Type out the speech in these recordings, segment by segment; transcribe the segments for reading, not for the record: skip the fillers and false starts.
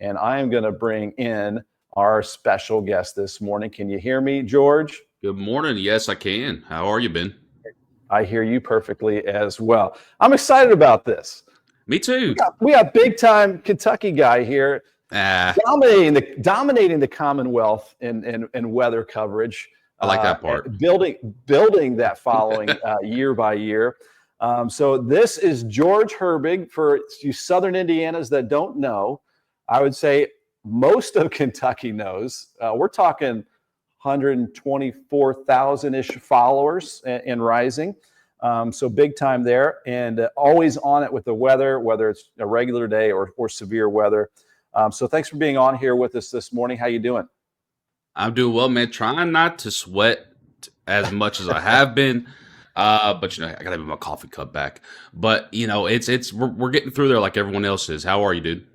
and I am going to bring in our special guest this morning. Can you hear me, George? Good morning. Yes, I can. How are you, Ben? I hear you perfectly as well. I'm excited about this. Me too. We got big time Kentucky guy here, dominating the Commonwealth in weather coverage. I like that part. Building that following year by year. So this is George Herbig. For you Southern Indianas that don't know, I would say most of Kentucky knows. We're talking 124,000-ish followers and rising. So big time there, and always on it with the weather, whether it's a regular day or severe weather. So thanks for being on here with us this morning. How you doing? I'm doing well, man. Trying not to sweat as much as I have been. But I gotta have my coffee cup back. But we're getting through there like everyone else is. How are you, dude?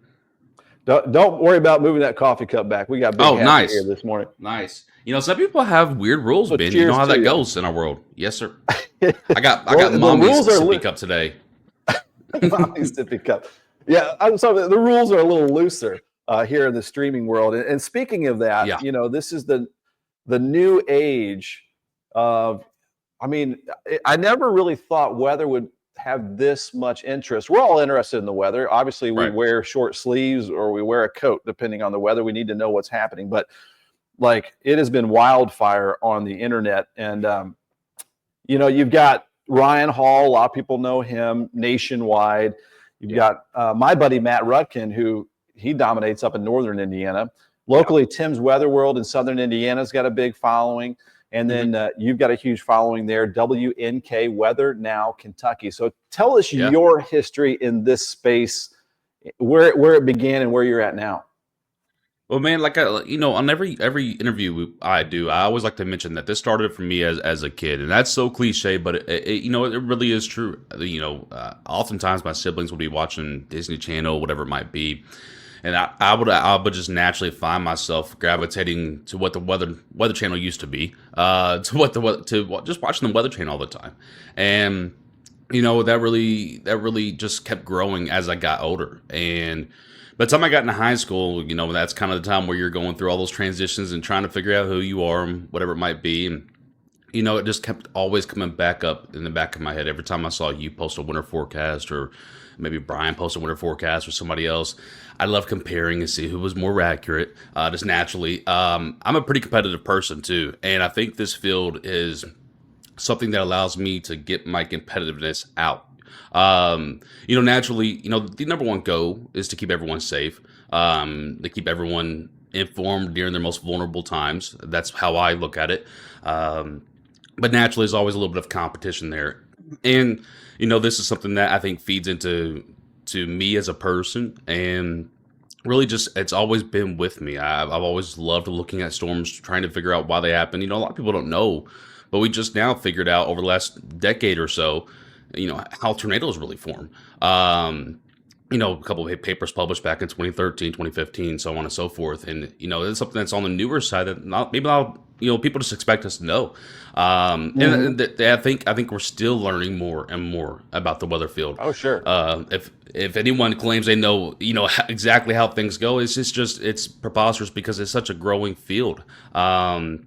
Don't worry about moving that coffee cup back. We got big nice here this morning. Nice. Some people have weird rules, Ben. You know how that goes in our world. Yes, sir. I got mommy's sippy cup today. Mommy's sippy cup. Yeah, so the rules are a little looser here in the streaming world. And speaking of that, this is the new age of. I mean, I never really thought weather would have this much interest. We're all interested in the weather. Obviously, we wear short sleeves or we wear a coat, depending on the weather. We need to know what's happening. But it has been wildfire on the internet. And, you've got Ryan Hall. A lot of people know him nationwide. You've got my buddy, Matt Rutkin, who he dominates up in northern Indiana. Locally, Tim's Weather World in southern Indiana's got a big following. And then you've got a huge following there, WNK Weather Now Kentucky. So tell us your history in this space, where it began and where you're at now. Well, man, on every interview I do, I always like to mention that this started for me as a kid, and that's so cliche, but it really is true. Oftentimes my siblings would be watching Disney Channel, whatever it might be. And I would just naturally find myself gravitating to what the weather channel used to be, just watching the Weather Channel all the time, and that really just kept growing as I got older. And by the time I got into high school, that's kind of the time where you're going through all those transitions and trying to figure out who you are and whatever it might be. And it just kept always coming back up in the back of my head every time I saw you post a winter forecast, or maybe Brian post a winter forecast, or somebody else. I love comparing and see who was more accurate, just naturally. I'm a pretty competitive person too, and I think this field is something that allows me to get my competitiveness out. Naturally, the number one goal is to keep everyone safe, to keep everyone informed during their most vulnerable times. That's how I look at it. But naturally, there's always a little bit of competition there. And, this is something that I think feeds into me as a person, and really just, it's always been with me. I've always loved looking at storms, trying to figure out why they happen. A lot of people don't know, but we just now figured out over the last decade or so, how tornadoes really form. A couple of papers published back in 2013, 2015, so on and so forth. And, it's something that's on the newer side that people just expect us to know. And I think we're still learning more and more about the weather field. Oh, sure. If anyone claims they know, exactly how things go, it's preposterous because it's such a growing field. And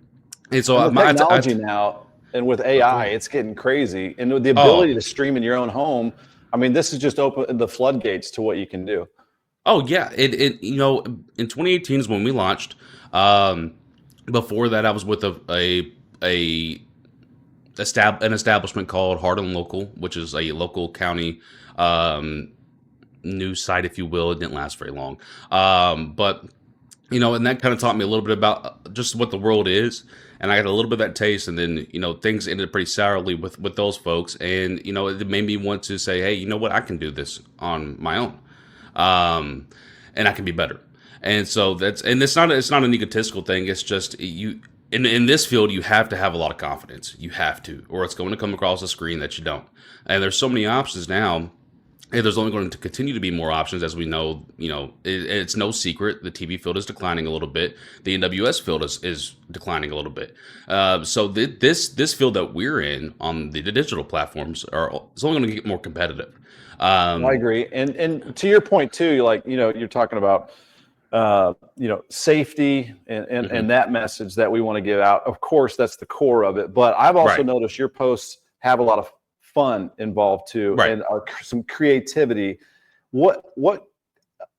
so and with technology now, and with AI, it's getting crazy. And with the ability to stream in your own home, I mean, this has just opened the floodgates to what you can do. Oh yeah, in 2018 is when we launched. Before that, I was with an establishment called Hardin Local, which is a local county news site, if you will. It didn't last very long, but and that kind of taught me a little bit about just what the world is. And I got a little bit of that taste, and then, things ended pretty sourly with those folks. And, it made me want to say, hey, you know what? I can do this on my own. And I can be better. And so it's not an egotistical thing. It's just in this field, you have to have a lot of confidence. You have to, or it's going to come across the screen that you don't. And there's so many options now. And there's only going to continue to be more options, as we know. It's no secret the TV field is declining a little bit. The NWS field is declining a little bit. So this field that we're in on the digital platforms is only going to get more competitive. I agree, and to your point too, you're talking about safety and that message that we want to give out. Of course, that's the core of it. But I've also noticed your posts have a lot of fun involved too, and some creativity. What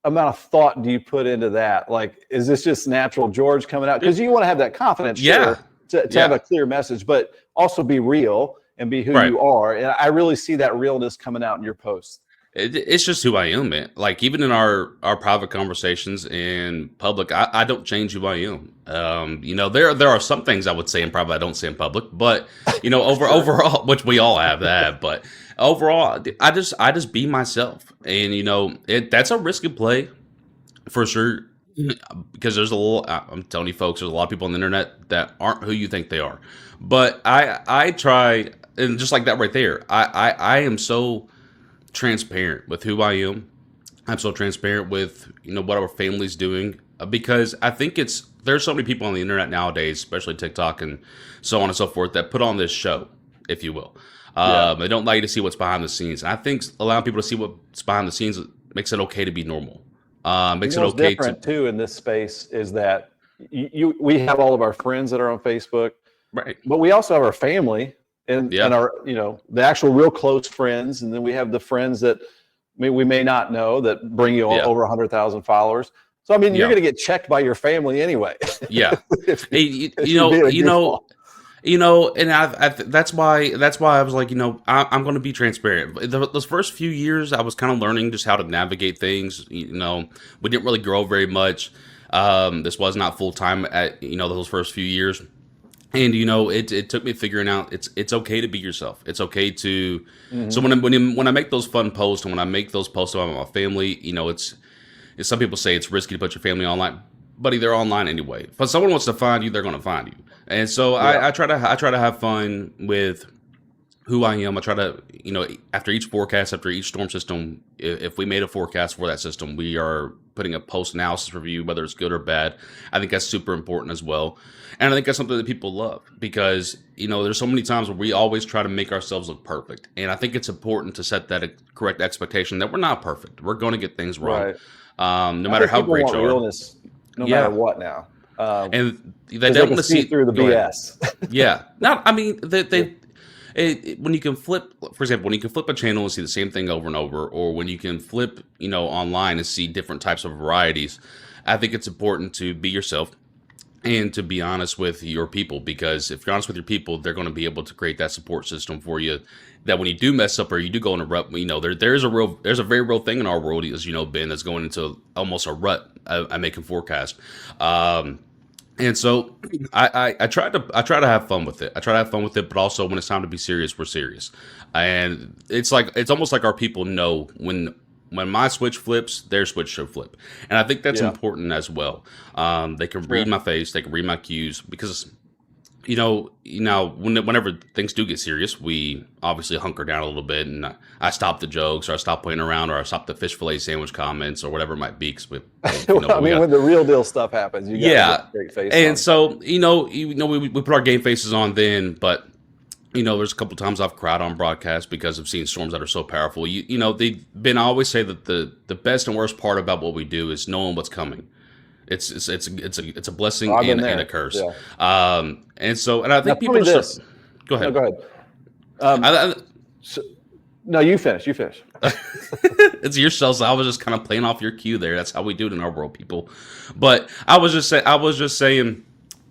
amount of thought do you put into that? Like, is this just natural George coming out? Because you want to have that confidence, to have a clear message, but also be real and be who you are. And I really see that realness coming out in your posts. It's just who I am, man. Like, even in our private conversations in public, I don't change who I am. There are some things I would say in private I don't say in public, but overall, which we all have that. But overall, I just be myself, and that's a risky play for sure, because there's I'm telling you, folks, there's a lot of people on the internet that aren't who you think they are. But I try, and just like that right there, I am so transparent with who I am. I'm so transparent with what our family's doing, because I think there's so many people on the internet nowadays, especially TikTok and so on and so forth, that put on this show, if you will. They don't allow you to see what's behind the scenes, and I think allowing people to see what's behind the scenes makes it okay to be normal. Makes it okay different too in this space is that we have all of our friends that are on Facebook, right? But we also have our family. And our, the actual real close friends. And then we have the friends that we may not know that bring you over 100,000 followers. So, I mean, you're going to get checked by your family anyway. Yeah. And that's why I was like, I'm going to be transparent. Those first few years, I was kind of learning just how to navigate things. We didn't really grow very much. This was not full time at, those first few years. And it took me figuring out it's okay to be yourself. It's okay to. So when I make those fun posts, and when I make those posts about my family, it's some people say it's risky to put your family online, buddy. They're online anyway. If someone wants to find you, they're going to find you. And so I try to have fun with who I am. I try to after each forecast, after each storm system, if we made a forecast for that system, we are putting a post analysis review, whether it's good or bad. I think that's super important as well. And I think that's something that people love, because, there's so many times where we always try to make ourselves look perfect. And I think it's important to set that correct expectation that we're not perfect. We're going to get things wrong. No matter how great you are. Realness, no matter what now. And they don't want to see through the BS. Yeah. No, I mean, when you can flip, for example, when you can flip a channel and see the same thing over and over, or when you can flip, online and see different types of varieties, I think it's important to be yourself and to be honest with your people, because if you're honest with your people, they're going to be able to create that support system for you, that when you do mess up or you do go in a rut, there's a very real thing in our world, as Ben, that's going into almost a rut. I make a forecast. And so I try to have fun with it. I try to have fun with it, but also when it's time to be serious, we're serious. And it's almost like our people know when my switch flips, their switch should flip. And I think that's important as well. They can read my face, they can read my cues, because whenever things do get serious, we obviously hunker down a little bit, and I stop the jokes, or I stop playing around, or I stop the fish fillet sandwich comments, or whatever it might be. Because when the real deal stuff happens, you got a great face. And so we put our game faces on then, but there's a couple times I've cried on broadcast because I've seen storms that are so powerful. I always say that the best and worst part about what we do is knowing what's coming. It's a blessing and a curse. Yeah. And I think people just go ahead. No, go ahead. No, you finish. It's your show, so I was just kind of playing off your cue there. That's how we do it in our world, people. But I was just saying,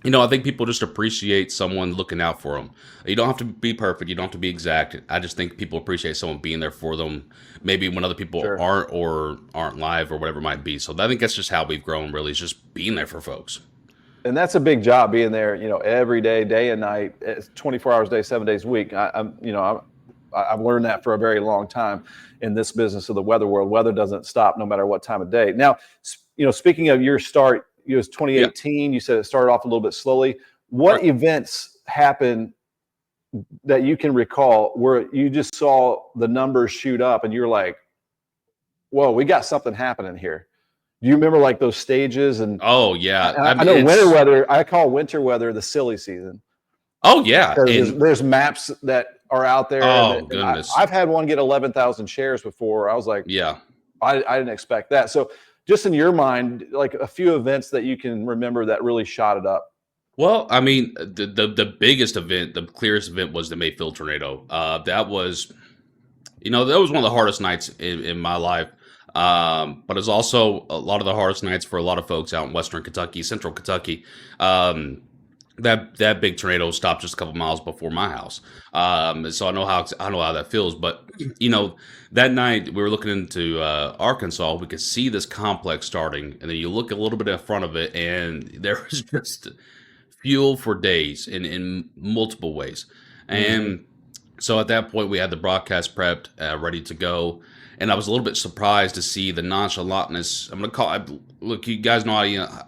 I think people just appreciate someone looking out for them. You don't have to be perfect. You don't have to be exact. I just think people appreciate someone being there for them, maybe when other people aren't live or whatever it might be. So I think that's just how we've grown, really, is just being there for folks. And that's a big job, being there, every day, day and night, 24 hours a day, 7 days a week. I've learned that for a very long time in this business of the weather world. Weather doesn't stop no matter what time of day. Now, speaking of your start, it was 2018. You said it started off a little bit slowly. What events happened that you can recall where you just saw the numbers shoot up and you're like, whoa, we got something happening here? Do you remember like those stages? And oh yeah, I know winter weather. I call winter weather the silly season. Oh yeah, there's maps that are out there. Oh goodness, I've had one get 11,000 shares before. I was like, yeah, I didn't expect that. So just in your mind, like a few events that you can remember that really shot it up. Well, I mean, the biggest event, the clearest event was the Mayfield tornado. That was, that was one of the hardest nights in my life. But it's also a lot of the hardest nights for a lot of folks out in Western Kentucky, Central Kentucky. That big tornado stopped just a couple miles before my house. So I know how that feels. But that night we were looking into Arkansas. We could see this complex starting, and then you look a little bit in front of it, and there was just fuel for days in multiple ways. And so at that point, we had the broadcast prepped, ready to go. And I was a little bit surprised to see the nonchalantness. I'm going to call it, look, you guys know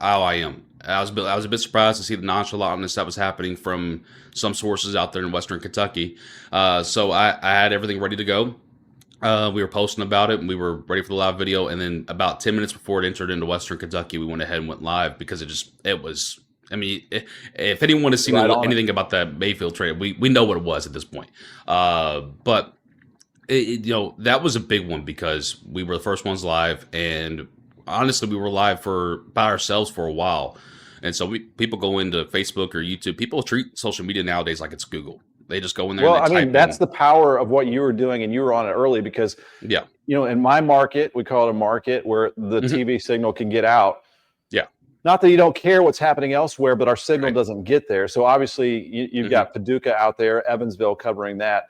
how I am. I was a bit surprised to see the nonchalantness that was happening from some sources out there in Western Kentucky. So I had everything ready to go. We were posting about it, and we were ready for the live video. And then about 10 minutes before it entered into Western Kentucky, we went ahead and went live because it was, I mean, if anyone has seen anything about that Mayfield trade, we know what it was at this point. But that was a big one because we were the first ones live, and honestly, we were live by ourselves for a while. And so people go into Facebook or YouTube. People treat social media nowadays like it's Google. They just go in there. Well, I mean, that's the power of what you were doing, and you were on it early because, in my market, we call it a market where the TV signal can get out. Yeah. Not that you don't care what's happening elsewhere, but our signal doesn't get there. So obviously, you've got Paducah out there, Evansville covering that.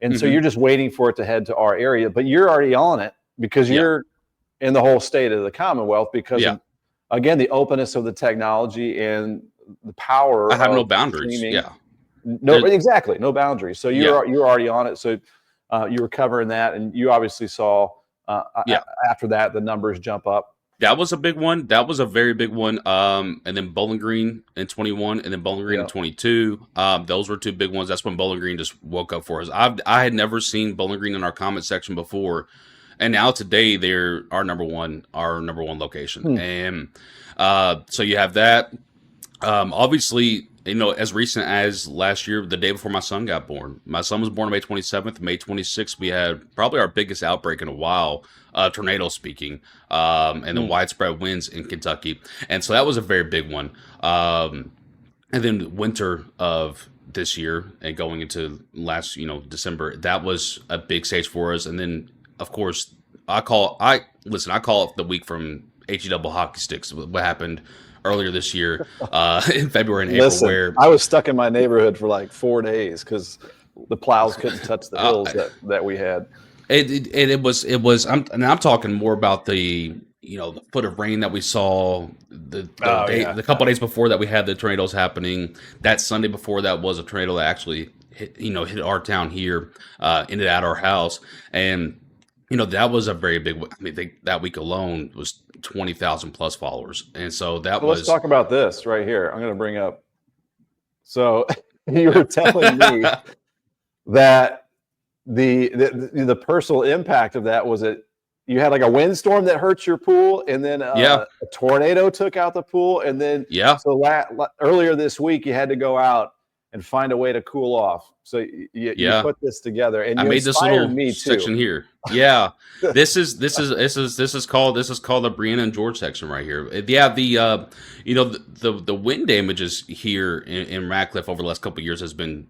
And so you're just waiting for it to head to our area, but you're already on it because you're in the whole state of the Commonwealth because of, again, the openness of the technology and the power. I have no boundaries. Streaming. Exactly. No boundaries. So you're already on it. So you were covering that, and you obviously saw after that, the numbers jump up. That was a big one. That was a very big one. And then Bowling Green in 21, and then Bowling Green in 22. Those were two big ones. That's when Bowling Green just woke up for us. I had never seen Bowling Green in our comment section before, and now today they're our number one location. And so you have that. Obviously, as recent as last year, the day before my son got born. My son was born on May 27th. May 26th, we had probably our biggest outbreak in a while, tornado speaking, and then widespread winds in Kentucky. And so that was a very big one. And then winter of this year and going into last, December, that was a big stage for us. And then, of course, I call it the week from HE hockey sticks, what happened earlier this year in February and April. Where I was stuck in my neighborhood for like 4 days because the plows couldn't touch the hills that we had. It was. I'm talking more about the foot of rain that we saw the couple of days before that we had the tornadoes happening. That Sunday before that was a tornado that actually hit our town here, ended at our house, and that was a very big. I mean, that week alone was 20,000 plus followers, and so let's talk about this right here. I'm going to bring up. So you were telling me that the personal impact of that was that you had like a windstorm that hurt your pool, and then a tornado took out the pool, and then so earlier this week you had to go out and find a way to cool off. So you put this together, and I made this little section here. Yeah, this is called the Brianna and George section right here. Yeah, the wind damages here in Radcliffe over the last couple of years has been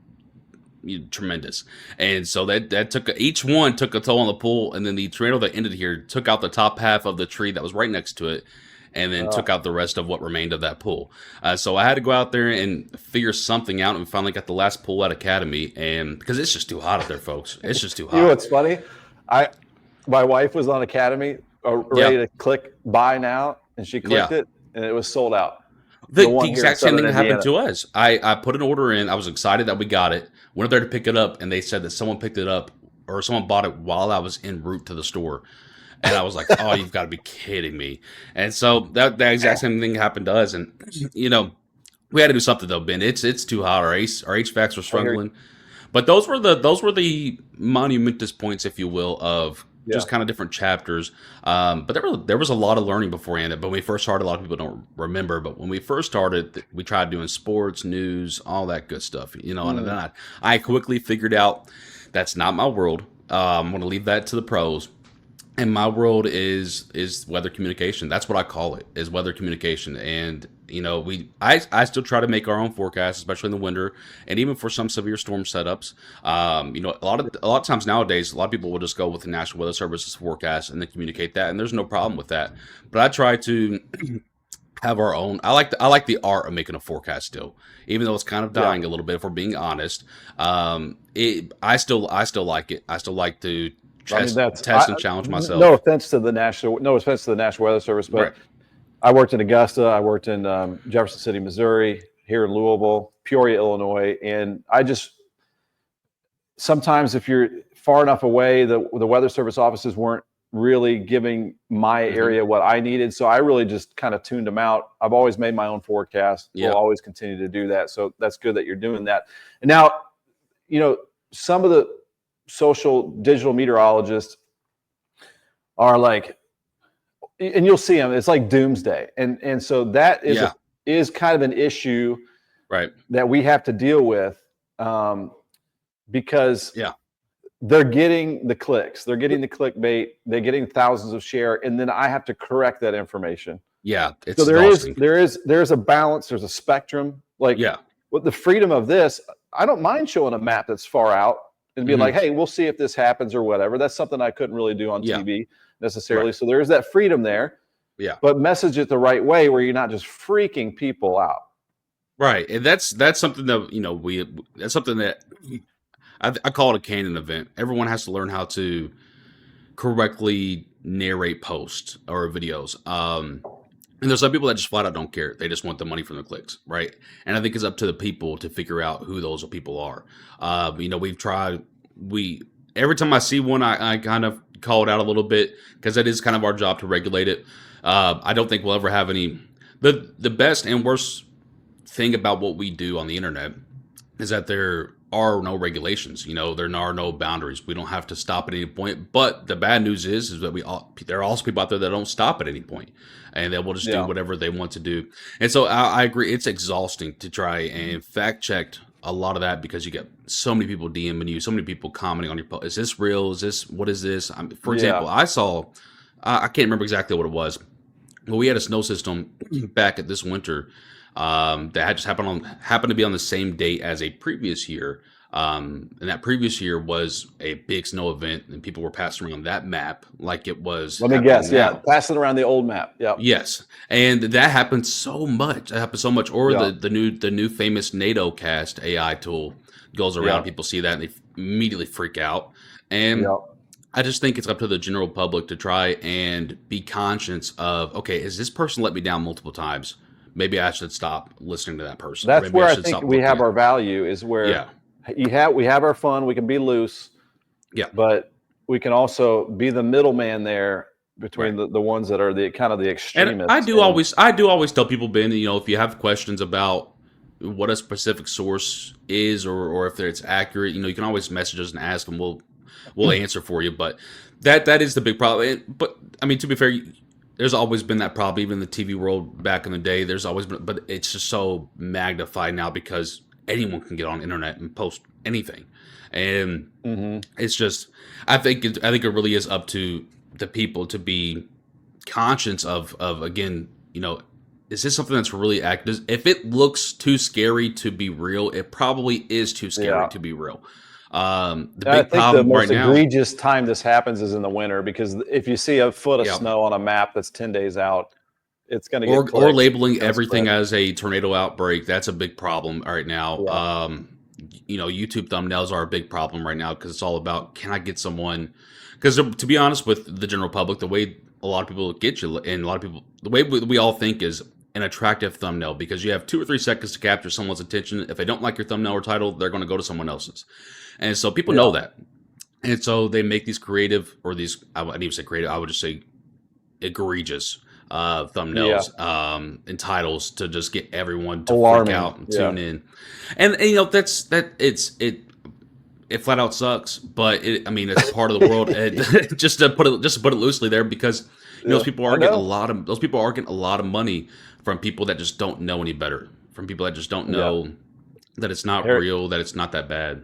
tremendous, and so that each one took a toll on the pool, and then the tornado that ended here took out the top half of the tree that was right next to it, and then took out the rest of what remained of that pool. So I had to go out there and figure something out, and we finally got the last pool at Academy, and because it's just too hot out there, folks. It's just too hot. You know what's funny? My wife was on Academy, ready to click buy now, and she clicked it, and it was sold out. The exact same thing happened to us. I put an order in. I was excited that we got it. Went there to pick it up, and they said that someone picked it up or someone bought it while I was en route to the store. And I was like, oh, you've got to be kidding me. And so that exact same thing happened to us. And, we had to do something, though, Ben. It's too hot. Our HVACs were struggling. But those were the monumentous points, if you will, of just kind of different chapters. But there was a lot of learning beforehand. But when we first started, a lot of people don't remember. But when we first started, we tried doing sports, news, all that good stuff. And then I quickly figured out that's not my world. I'm going to leave that to the pros. And my world is weather communication. That's what I call it, is weather communication. And I still try to make our own forecasts, especially in the winter, and even for some severe storm setups. A lot of times nowadays, a lot of people will just go with the National Weather Service's forecast and then communicate that, and there's no problem with that. But I try to have our own. I like the art of making a forecast still, even though it's kind of Yeah. dying a little bit. If we're being honest, I still like it. I still like to I mean, test and challenge myself. no offense to the National Weather Service, but Right. I worked in Augusta, I worked in Jefferson City, Missouri, here in Louisville, Peoria, Illinois, and I just sometimes if you're far enough away, the Weather Service offices weren't really giving my Hmm. area what I needed, so I really just kind of tuned them out. I've always made my own forecast. We'll Yeah. always continue to do that, so that's good that you're doing that. And now, you know, some of the social digital meteorologists are like, and you'll see them. It's like doomsday, and so that Yeah. is kind of an issue Right. that we have to deal with, because Yeah. they're getting the clicks, they're getting the clickbait, they're getting thousands of share, and then I have to correct that information. Yeah. So It's exhausting. there's a balance, there's a spectrum. Like Yeah. with the freedom of this, I don't mind showing a map that's far out and be Mhm. like, hey, we'll see if this happens or whatever. That's something I couldn't really do on Yeah. TV necessarily. Right. So there's that freedom there, Yeah. but message it the right way where you're not just freaking people out. Right. And that's something that that's something that I call it a canon event. Everyone has to learn how to correctly narrate posts or videos. And there's some people that just flat out don't care. They just want the money from the clicks, right? And I think it's up to the people to figure out who those people are. We've tried. Every time I see one, I kind of call it out a little bit because that is kind of our job to regulate it. I don't think we'll ever have any. The best and worst thing about what we do on the internet is that there are no regulations. There are no boundaries. We don't have to stop at any point. But the bad news is that there are also people out there that don't stop at any point, and they will just do Yeah. whatever they want to do. And so I agree. It's exhausting to try and fact check a lot of that because you get so many people DMing you, so many people commenting on your post. Is this real? What is this? For example, Yeah. I saw. I can't remember exactly what it was. Well, we had a snow system back at this winter that had just happened to be on the same date as a previous year. And that previous year was a big snow event, and people were passing around that map like it was. Let me happening guess. Yeah. now. Passing around the old map. Yeah. Yes, and that happens so much. That happens so much. Or Yeah. the new famous NATO cast AI tool goes around. Yeah. People see that and they immediately freak out. And Yeah. I just think it's up to the general public to try and be conscious of, okay, has this person let me down multiple times? Maybe I should stop listening to that person. Or That's maybe where I should think stop we looking have at our value is where Yeah. we have our fun, we can be loose, Yeah. but we can also be the middleman there between Right. the ones that are the kind of the And extremists. I do always tell people, Ben, if you have questions about what a specific source is or if it's accurate, you can always message us and ask them. We'll answer for you. But that is the big problem. But I mean, to be fair, there's always been that problem, even in the TV world back in the day. There's always been, but it's just so magnified now because anyone can get on the internet and post anything, and Mhm. it's just I think it really is up to the people to be conscious of again, is this something that's really active? If it looks too scary to be real, it probably is too scary Yeah. to be real. The I big think the problem most right now, egregious time this happens is in the winter because if you see a foot of yeah, snow on a map that's 10 days out, it's going to get or clicks. labeling It's gonna everything spread. as a tornado outbreak. That's a big problem right now. Yeah. YouTube thumbnails are a big problem right now because it's all about, can I get someone? Because to be honest with the general public, the way a lot of people get you, and a lot of people, the way we all think is an attractive thumbnail because you have 2 or 3 seconds to capture someone's attention. If they don't like your thumbnail or title, they're going to go to someone else's. And so people know that. And so they make these creative, or these, I wouldn't even say creative, I would just say egregious thumbnails and titles to just get everyone to Alarming. freak out and tune in. And it flat out sucks, but it's part of the world. And just to put it loosely there, because those people are getting a lot of money from people that just don't know any better, from people that just don't know that it's not real, that it's not that bad.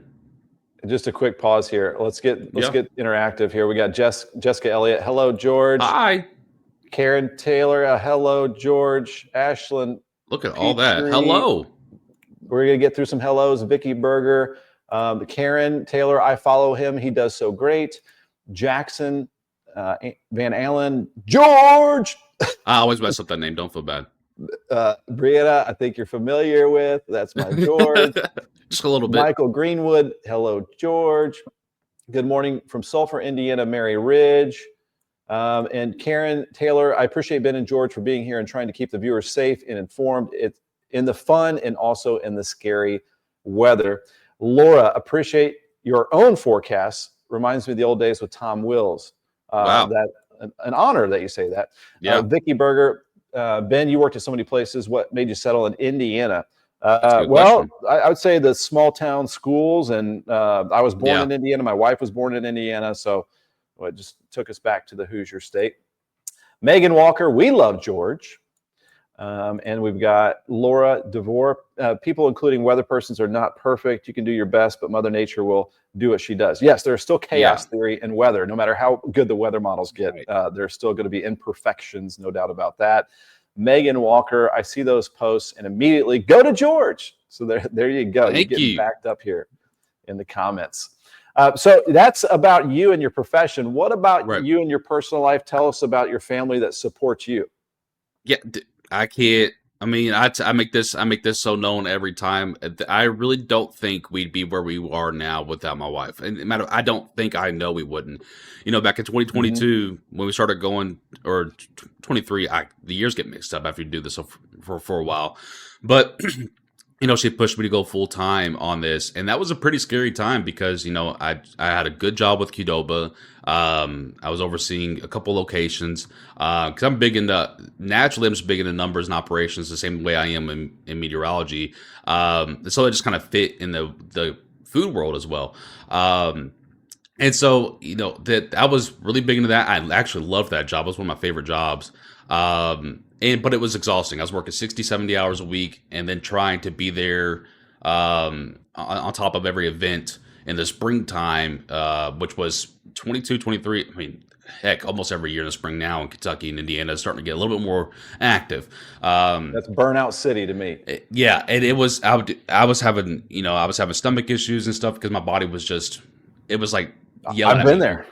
just a quick pause here. Let's get Yeah. interactive here. We got Jessica Elliott. Hello, George. Hi. Karen Taylor. Hello, George. Ashlyn. Look at all that. Hello. We're gonna get through some hellos. Vicky Berger. Karen Taylor. I follow him. He does so great. Jackson. Van Allen. George. I always mess up that name. Don't feel bad. Brianna, I think you're familiar with. That's my George. Just a little bit. Michael Greenwood. Hello, George. Good morning from Sulphur, Indiana, Mary Ridge. And Karen Taylor, I appreciate Ben and George for being here and trying to keep the viewers safe and informed. It's in the fun and also in the scary weather. Laura, appreciate your own forecasts. Reminds me of the old days with Tom Wills. Wow. An honor that you say that. Yeah. Vicky Berger, Ben, you worked at so many places. What made you settle in Indiana? Well, I would say the small town schools, and I was born in Indiana. My wife was born in Indiana, so it just took us back to the Hoosier State. Megan Walker, we love George. And we've got Laura DeVore. People, including weather persons, are not perfect. You can do your best, but Mother Nature will do what she does. Yes, there's still chaos theory in weather. No matter how good the weather models get, there's still going to be imperfections, no doubt about that. Megan Walker, I see those posts and immediately go to George. So there you go. Thank you. You. Backed up here in the comments. So that's about you and your profession. What about you and your personal life? Tell us about your family that supports you. Yeah, I can't. I mean, I make this so known every time. I really don't think we'd be where we are now without my wife. And I don't think I know we wouldn't. You know, back in 2022 when we started going, or 23, the years get mixed up after you do this for a while. But you know, she pushed me to go full time on this, and that was a pretty scary time because, you know, I had a good job with Qdoba. I was overseeing a couple locations because I'm just big into numbers and operations the same way I am in meteorology. So it just kind of fit in the food world as well. And so, you know, that I was really big into that. I actually loved that job. It was one of my favorite jobs. But it was exhausting. I was working 60, 70 hours a week and then trying to be there on top of every event in the springtime, which was 22, 23. I mean, heck, almost every year in the spring now in Kentucky and Indiana is starting to get a little bit more active. That's burnout city to me. Yeah, and it was. I was having stomach issues and stuff because my body was just. It was like yelling. I've been there.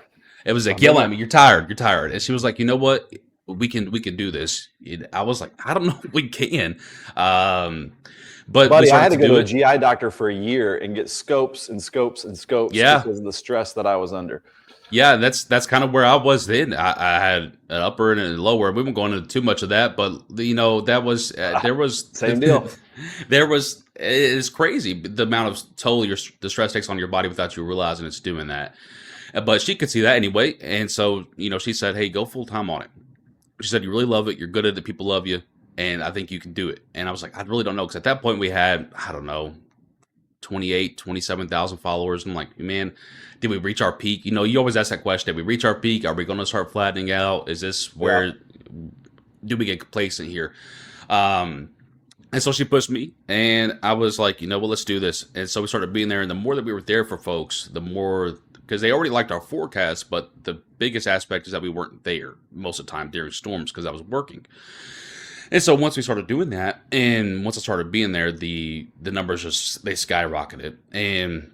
It was like yelling at me. You're tired. You're tired. And she was like, you know what? We can do this. I was like, I don't know if we can. But buddy, I had to go to a GI doctor for a year and get scopes and scopes and scopes because of the stress that I was under. Yeah, that's kind of where I was then. I had an upper and a lower. We weren't going into too much of that, but you know, that was there was same deal. It's crazy the amount of toll the stress takes on your body without you realizing it's doing that. But she could see that anyway, and so, you know, she said, "Hey, go full time on it." She said, "You really love it. You're good at it. People love you, and I think you can do it." And I was like, "I really don't know," because at that point we had, I don't know, 27,000 followers. I'm like, man, did we reach our peak? You know, you always ask that question. Did we reach our peak? Are we going to start flattening out? Is this where do we get complacent here? And so she pushed me, and I was like, you know, well, let's do this. And so we started being there, and the more that we were there for folks, the more, because they already liked our forecast, but the biggest aspect is that we weren't there most of the time during storms because I was working. And so once we started doing that, and once I started being there, the numbers they skyrocketed. And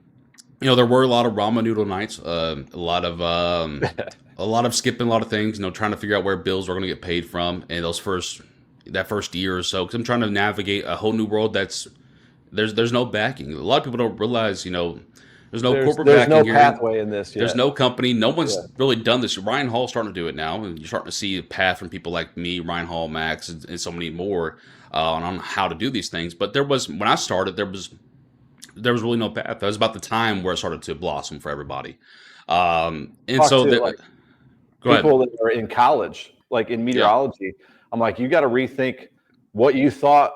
you know, there were a lot of ramen noodle nights, a lot of skipping a lot of things, you know, trying to figure out where bills were going to get paid from, and that first year or so, because I'm trying to navigate a whole new world there's no backing. A lot of people don't realize, you know, there's corporate backing. There's no pathway in this yet. There's no company. No one's really done this. Ryan Hall's starting to do it now, and you're starting to see a path from people like me, Ryan Hall, Max, and so many more on how to do these things. But when I started, there was really no path. That was about the time where it started to blossom for everybody. And so people that are in college, like in meteorology, I'm like, you got to rethink what you thought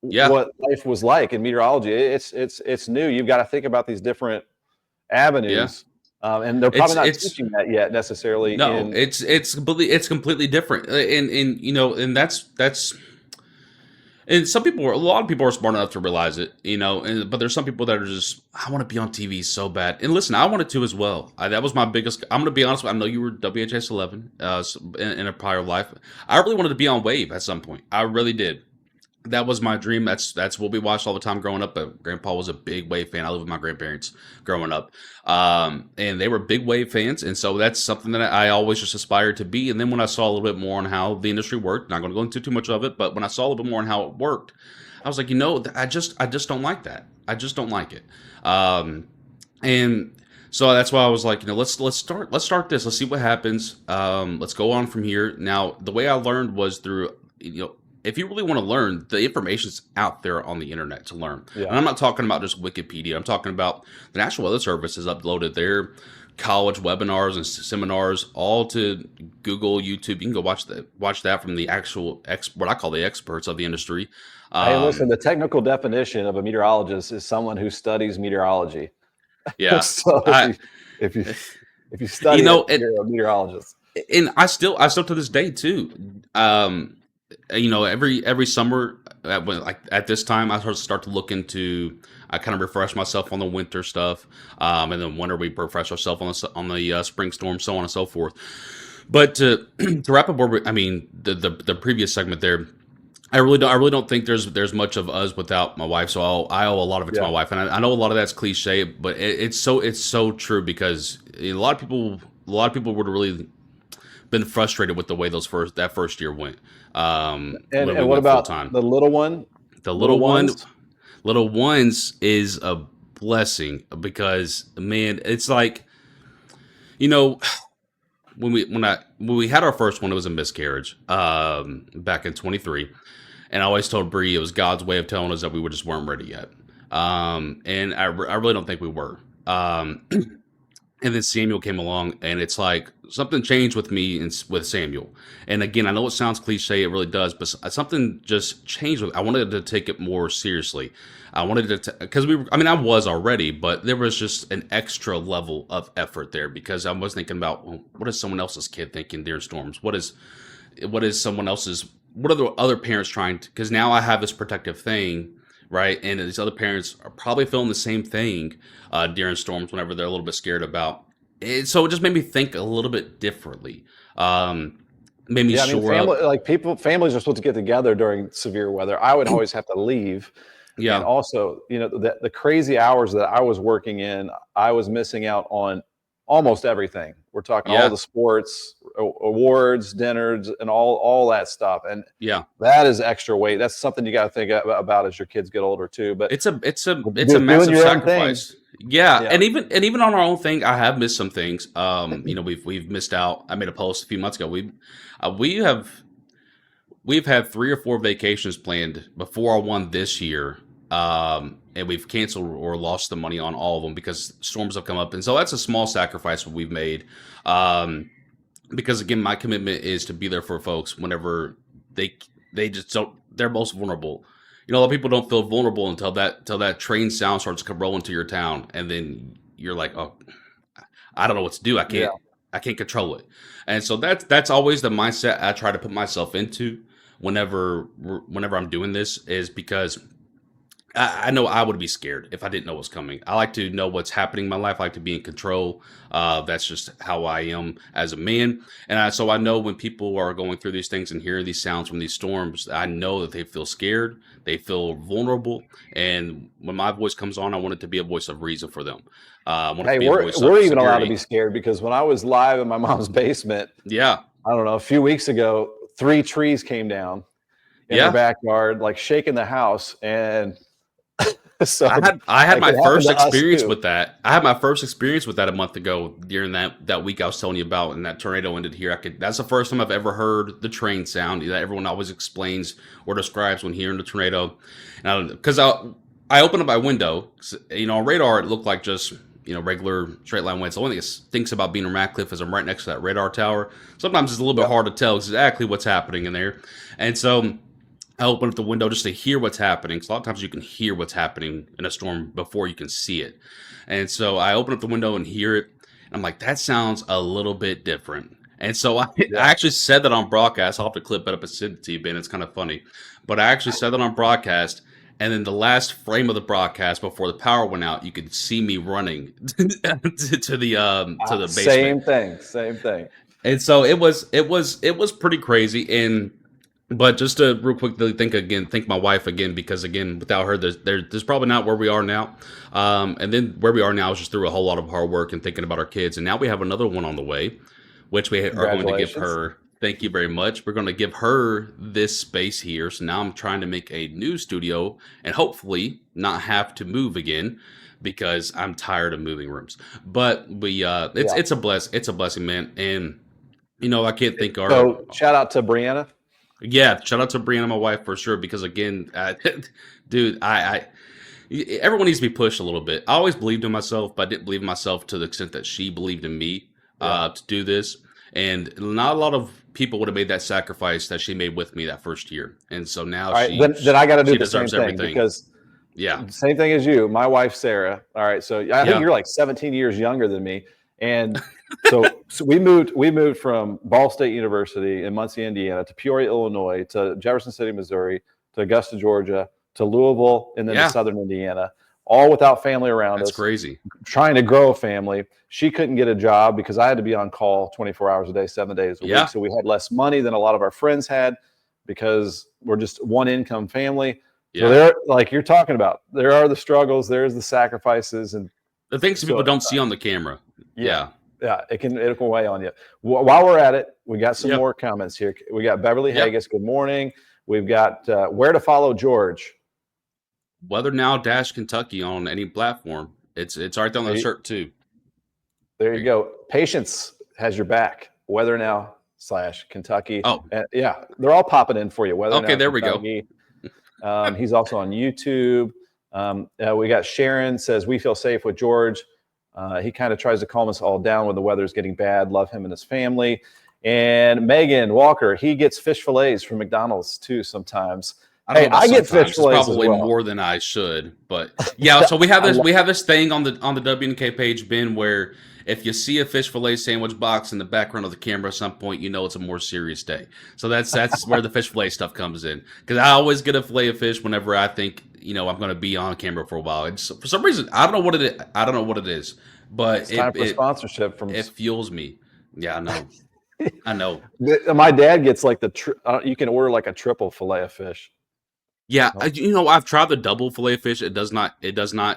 what life was like in meteorology. It's new. You've got to think about these different avenues. And they're probably not teaching that yet necessarily. No, it's completely different. And you know, and that's And a lot of people are smart enough to realize it, but there's some people that are just, I want to be on TV so bad. And listen, I wanted to as well. That was my biggest, I'm going to be honest, I know you were WHS 11 in a prior life. I really wanted to be on Wave at some point. I really did. That was my dream. That's what we watched all the time growing up. But Grandpa was a big Wave fan. I lived with my grandparents growing up, and they were big Wave fans. And so that's something that I always just aspired to be. And then when I saw a little bit more on how the industry worked, not going to go into too much of it, but when I saw a little bit more on how it worked, I was like, I just don't like that. I just don't like it. And so that's why I was like, let's start this. Let's see what happens. Let's go on from here. Now, the way I learned was through, if you really want to learn, the information's out there on the internet to learn. Yeah. And I'm not talking about just Wikipedia. I'm talking about the National Weather Service has uploaded their college webinars and seminars all to Google, YouTube. You can go watch that from the actual what I call the experts of the industry. Hey, listen, the technical definition of a meteorologist is someone who studies meteorology. Yeah. So if you study you're a meteorologist. And I still to this day too. Every summer at this time, I start to look into. I kind of refresh myself on the winter stuff, and then winter we refresh ourselves on the spring storm, so on and so forth. But to wrap up, the previous segment there, I really don't think there's much of us without my wife. So I owe a lot of it to my wife, and I know a lot of that's cliche, but it's so true because a lot of people would have really been frustrated with the way that first year went. And what about the little one? The little ones is a blessing because, man, it's like, when we had our first one, it was a miscarriage back in 23, and I always told Bree it was God's way of telling us that we just weren't ready yet, and I really don't think we were. And then Samuel came along, and it's like something changed with me with Samuel. And again, I know it sounds cliche, it really does, but something just changed I wanted to take it more seriously. I wanted to, because I was already, but there was just an extra level of effort there because I was thinking about, well, what is someone else's kid thinking during storms? What is someone else's? What are the other parents trying to? Because now I have this protective thing. Right, and these other parents are probably feeling the same thing during storms whenever they're a little bit scared about it. So it just made me think a little bit differently. Made me families are supposed to get together during severe weather. I would always have to leave. Yeah, and also, the crazy hours that I was working in, I was missing out on almost everything. We're talking all the sports, awards, dinners, and all that stuff. And that is extra weight. That's something you got to think about as your kids get older too. But it's a massive sacrifice. Yeah. And even on our own thing, I have missed some things. We've missed out. I made a post a few months ago. We've had 3 or 4 vacations planned before our one this year. And we've canceled or lost the money on all of them because storms have come up. And so that's a small sacrifice we've made. Because again, my commitment is to be there for folks whenever they just don't, they're most vulnerable. A lot of people don't feel vulnerable until that train sound starts to come rolling to your town. And then you're like, oh, I don't know what to do. I can't control it. And so that's always the mindset I try to put myself into whenever I'm doing this, is because I know I would be scared if I didn't know what's coming. I like to know what's happening in my life. I like to be in control. That's just how I am as a man. And so I know when people are going through these things and hearing these sounds from these storms, I know that they feel scared. They feel vulnerable. And when my voice comes on, I want it to be a voice of reason for them. We're even allowed to be scared because when I was live in my mom's basement, I don't know, a few weeks ago, 3 trees came down in the backyard, like shaking the house. And so I had my first experience with that. I had my first experience with that a month ago during that week I was telling you about, and that tornado ended here. That's the first time I've ever heard the train sound that everyone always explains or describes when hearing the tornado. Because I opened up my window, on radar it looked like just regular straight line winds. The only thing it stinks about being in Ratcliffe is I'm right next to that radar tower. Sometimes it's a little bit hard to tell exactly what's happening in there, and so I open up the window just to hear what's happening. So a lot of times you can hear what's happening in a storm before you can see it. And so I open up the window and hear it. And I'm like, that sounds a little bit different. And so I Yeah. actually said that on broadcast. I'll have to clip it up and send it to you, Ben. It's kind of funny. But I actually said that on broadcast. And then the last frame of the broadcast before the power went out, you could see me running to the basement. Same thing. Same thing. And so it was pretty crazy. And but just to real quickly thank my wife again, because again, without her, there's probably not where we are now. And then where we are now is just through a whole lot of hard work and thinking about our kids. And now we have another one on the way, which we are going to give Congratulations. her. Thank you very much. We're going to give her this space here. So now I'm trying to make a new studio and hopefully not have to move again because I'm tired of moving rooms. But it's Yeah. it's a blessing, man. And I can't thank our. So shout out to Brianna. Yeah, shout out to Brianna, my wife, for sure. Because again, dude, everyone needs to be pushed a little bit. I always believed in myself, but I didn't believe in myself to the extent that she believed in me to do this. And not a lot of people would have made that sacrifice that she made with me that first year. And so now All right, then I got to do she the same deserves thing everything. because Yeah, same thing as you. My wife Sarah. All right, so I think Yeah. you're like 17 years younger than me, and so we moved from Ball State University in Muncie, Indiana, to Peoria, Illinois, to Jefferson City, Missouri, to Augusta, Georgia, to Louisville, and then Yeah. to Southern Indiana, all without family around that's us. crazy. Trying to grow a family. She couldn't get a job because I had to be on call 24 hours a day, 7 days a Yeah. week. So we had less money than a lot of our friends had because we're just one income family. So Yeah, there, like you're talking about, there are the struggles, there's the sacrifices, and the things that so people don't see on the camera. yeah, Yeah, it can weigh on you. While we're at it, we got some Yep. more comments here. We got Beverly Yep. Haggis. Good morning. We've got where to follow George. Weather Now Dash Kentucky on any platform. It's right there on the shirt too. There you go. Patience has your back. Weather Now / Kentucky. Oh. Yeah, they're all popping in for you. Weather Okay, Now, there we go. Kentucky. He's also on YouTube. We got Sharon says, we feel safe with George. He kind of tries to calm us all down when the weather's getting bad. Love him and his family. And Megan Walker, he gets fish fillets from McDonald's too sometimes. Hey, I get fish fillets probably as well. more than I should, but yeah. So we have this thing on the WNK page, Ben, where if you see a fish fillet sandwich box in the background of the camera at some point, you know it's a more serious day. So that's where the fish fillet stuff comes in, because I always get a fillet of fish whenever I think I'm going to be on camera for a while. It's, for some reason, I don't know what it is, but It's time for sponsorship from it fuels me. Yeah, I know. I know. My dad gets like you can order like a triple fillet of fish. Yeah, I've tried the double fillet of fish. It does not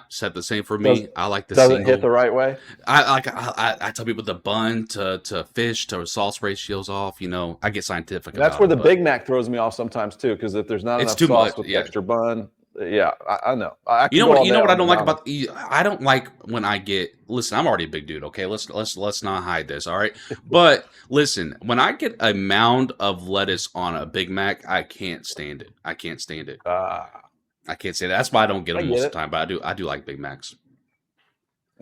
set the same for me. I like the single. Doesn't hit the right way. I tell people the bun to fish to sauce ratios off. I get scientific. That's where the Big Mac throws me off sometimes too, because if there's not enough too sauce much, with the yeah. extra bun, yeah, I know. You know what I don't like about I don't like when I get. Listen, I'm already a big dude. Okay, let's not hide this. All right, but listen, when I get a mound of lettuce on a Big Mac, I can't stand it. I can't stand it. I can't say that. That's why I don't get them most of the time. But I do like Big Macs.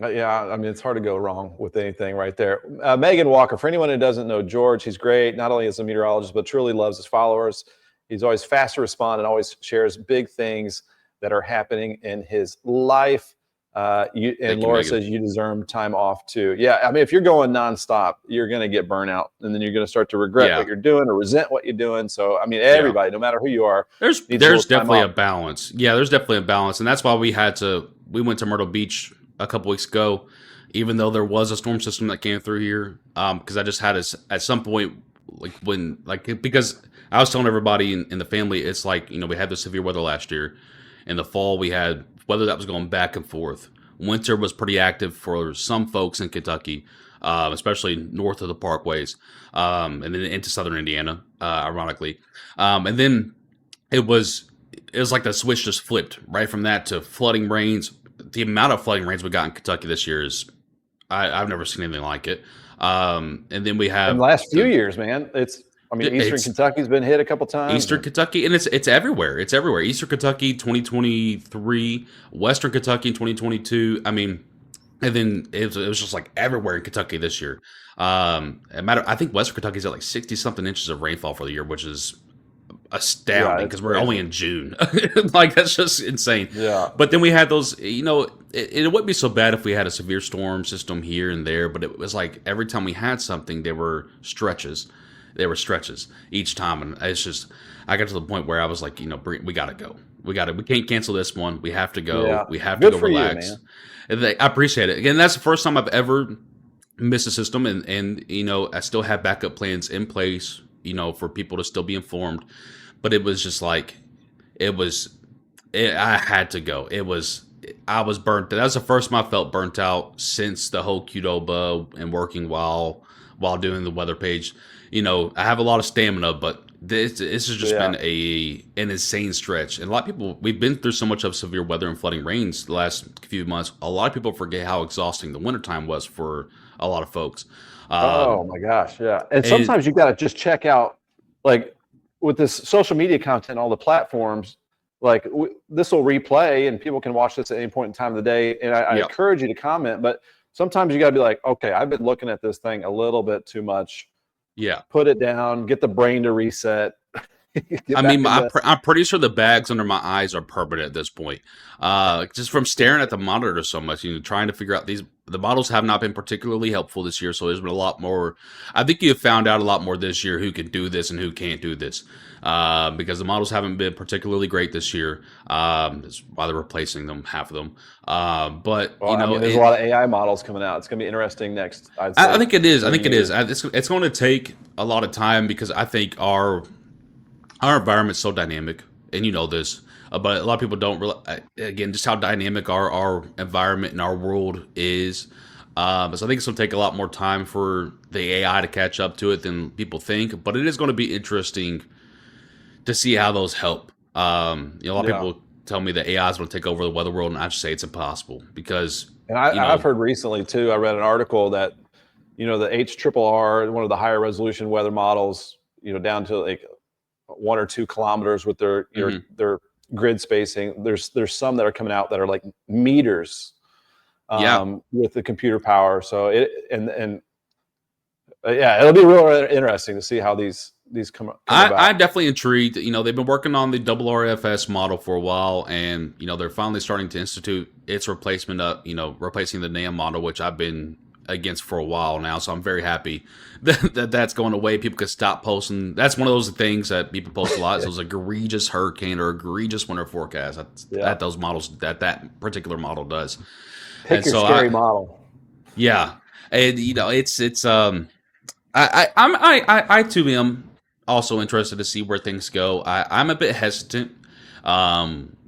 Yeah, I mean, it's hard to go wrong with anything right there. Megan Walker, for anyone who doesn't know George, he's great, not only as a meteorologist, but truly loves his followers. He's always fast to respond and always shares big things that are happening in his life. And Laura says you deserve time off too. Yeah, I mean, if you're going nonstop, you're going to get burnout, and then you're going to start to regret what you're doing or resent what you're doing. So, I mean, everybody, no matter who you are, there's definitely a balance. Yeah, there's definitely a balance, and that's why we went to Myrtle Beach a couple weeks ago, even though there was a storm system that came through here. Because I just had at some point, because I was telling everybody in the family, it's like, we had the severe weather last year. In the fall, we had weather that was going back and forth. Winter was pretty active for some folks in Kentucky, especially north of the parkways, and then into southern Indiana, ironically. And then it was like the switch just flipped right from that to flooding rains. The amount of flooding rains we got in Kentucky this year is I've never seen anything like it. And then we have in the last few years, man. Eastern Kentucky's been hit a couple times. Eastern Kentucky, and it's everywhere. It's everywhere. Eastern Kentucky, 2023, Western Kentucky, 2022. I mean, and then it was just like everywhere in Kentucky this year. I think Western Kentucky's at like 60-something inches of rainfall for the year, which is astounding it's because we're crazy. only in June. Like, that's just insane. Yeah. But then we had those, it wouldn't be so bad if we had a severe storm system here and there, but it was like every time we had something, there were stretches. There were stretches each time. And it's just, I got to the point where I was like, we got to go. We can't cancel this one. We have to go. Yeah. We have to Good go for you, relax. man. And I appreciate it. Again, that's the first time I've ever missed a system. And I still have backup plans in place, for people to still be informed. But it was just like, I had to go. I was burnt. That was the first time I felt burnt out since the whole Qdoba and working while doing the weather page. I have a lot of stamina, but this has just been an insane stretch. And a lot of people, we've been through so much of severe weather and flooding rains the last few months. A lot of people forget how exhausting the wintertime was for a lot of folks. Oh my gosh, yeah. And sometimes you got to just check out, like, with this social media content, all the platforms, like this will replay and people can watch this at any point in time of the day. And I encourage you to comment, but sometimes you got to be like, okay, I've been looking at this thing a little bit too much. Yeah. Put it down, get the brain to reset. I'm pretty sure the bags under my eyes are permanent at this point. Just from staring at the monitor so much, trying to figure out the models have not been particularly helpful this year. So there's been a lot more. I think you have found out a lot more this year who can do this and who can't do this. Because the models haven't been particularly great this year. That's why they're replacing them, half of them. But there's a lot of AI models coming out. It's going to be interesting next. I think it is. It's going to take a lot of time because I think our environment's so dynamic, and this. But a lot of people don't realize, again, just how dynamic our environment and our world is. So I think it's going to take a lot more time for the AI to catch up to it than people think. But it is going to be interesting to see how those help. A lot of people tell me that AI is going to take over the weather world, and I just say it's impossible because. And I've heard recently too. I read an article that the HRRR, one of the higher resolution weather models, down to like 1 or 2 kilometers with their grid spacing. There's some that are coming out that are like meters with the computer power. So it'll be real interesting to see how these come about. I'm definitely intrigued. They've been working on the RFS model for a while, and they're finally starting to institute its replacement of replacing the NAM model, which I've been against for a while now. So I'm very happy that's going away. People can stop posting. That's one of those things that people post a lot. Is those egregious hurricane or egregious winter forecast that those models that particular model does. Pick your scary model. Yeah, and it's I too am also interested to see where things go. I'm a bit hesitant,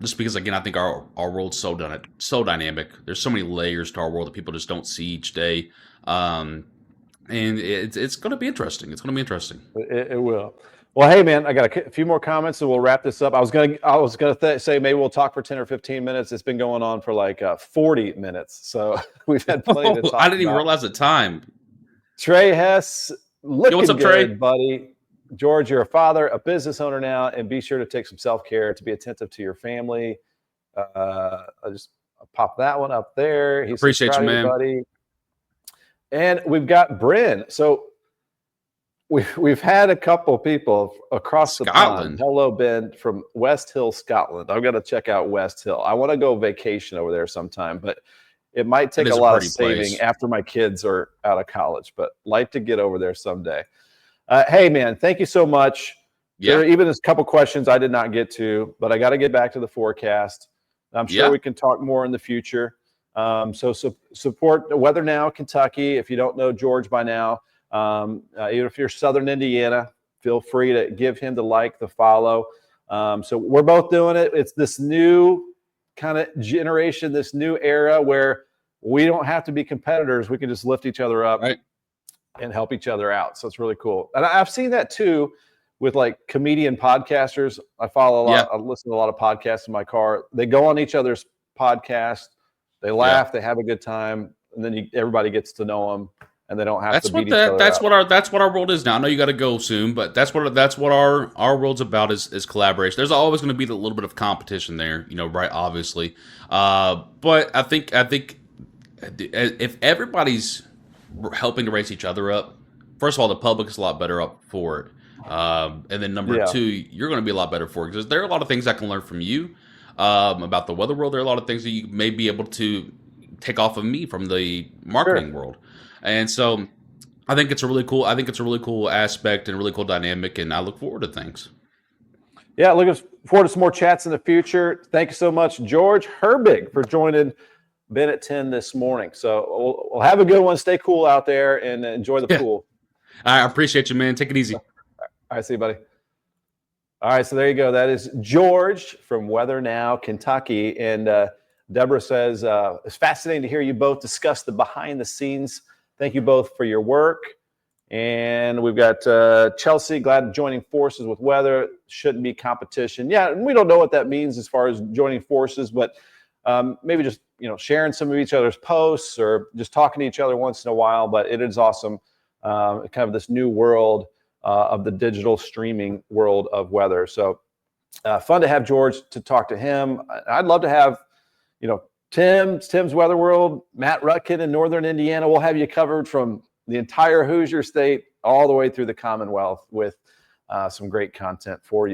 just because again I think our world's so dynamic. There's so many layers to our world that people just don't see each day, and it's going to be interesting. It's going to be interesting. It will. Well, hey man, I got a few more comments and we'll wrap this up. I was gonna say maybe we'll talk for 10 or 15 minutes. It's been going on for like 40 minutes, so we've had plenty to talk I didn't even realize the time. Trey Hess, looking what's up, good, Trey? Buddy. George, you're a father, a business owner now, and be sure to take some self-care to be attentive to your family. I'll pop that one up there. He appreciate you, man. Buddy. And we've got Bryn. So we've had a couple people across the pond. Hello, Ben, from West Hill, Scotland. I've got to check out West Hill. I want to go vacation over there sometime, but it might take a lot of saving after my kids are out of college, but like to get over there someday. Hey, man, thank you so much. Yeah. There are even a couple questions I did not get to, but I got to get back to the forecast. I'm sure we can talk more in the future. So support Weather Now Kentucky. If you don't know George by now, even if you're Southern Indiana, feel free to give him the like, the follow. So we're both doing it. It's this new kind of generation, this new era where we don't have to be competitors. We can just lift each other up and help each other out. So it's really cool. And I've seen that too with like comedian podcasters. I follow a lot. I listen to a lot of podcasts in my car. They go on each other's podcast. They laugh. They have a good time. And then everybody gets to know them. And they don't have to beat each other up. That's what our world is now. I know you got to go soon, but that's what our world's about is collaboration. There's always going to be a little bit of competition there, right? Obviously, but I think if everybody's helping to raise each other up, first of all, the public is a lot better up for it. And then number two, you're going to be a lot better for it because there are a lot of things I can learn from you about the weather world. There are a lot of things that you may be able to take off of me from the marketing world. And so I think it's a really cool aspect and a really cool dynamic, and I look forward to things. Yeah, looking forward to some more chats in the future. Thank you so much, George Herbig, for joining Ben at 10 this morning. So we'll have a good one. Stay cool out there and enjoy the pool. I appreciate you, man. Take it easy. All right, see you, buddy. All right, so there you go. That is George from Weather Now, Kentucky. And Deborah says, it's fascinating to hear you both discuss the behind the scenes. Thank you both for your work. And we've got Chelsea, glad joining forces with weather. Shouldn't be competition. Yeah, and we don't know what that means as far as joining forces, but maybe just sharing some of each other's posts or just talking to each other once in a while. But it is awesome, kind of this new world of the digital streaming world of weather. So fun to have George to talk to him. I'd love to have, Tim's Weather World, Matt Rutkin in Northern Indiana. We'll have you covered from the entire Hoosier state all the way through the Commonwealth with some great content for you.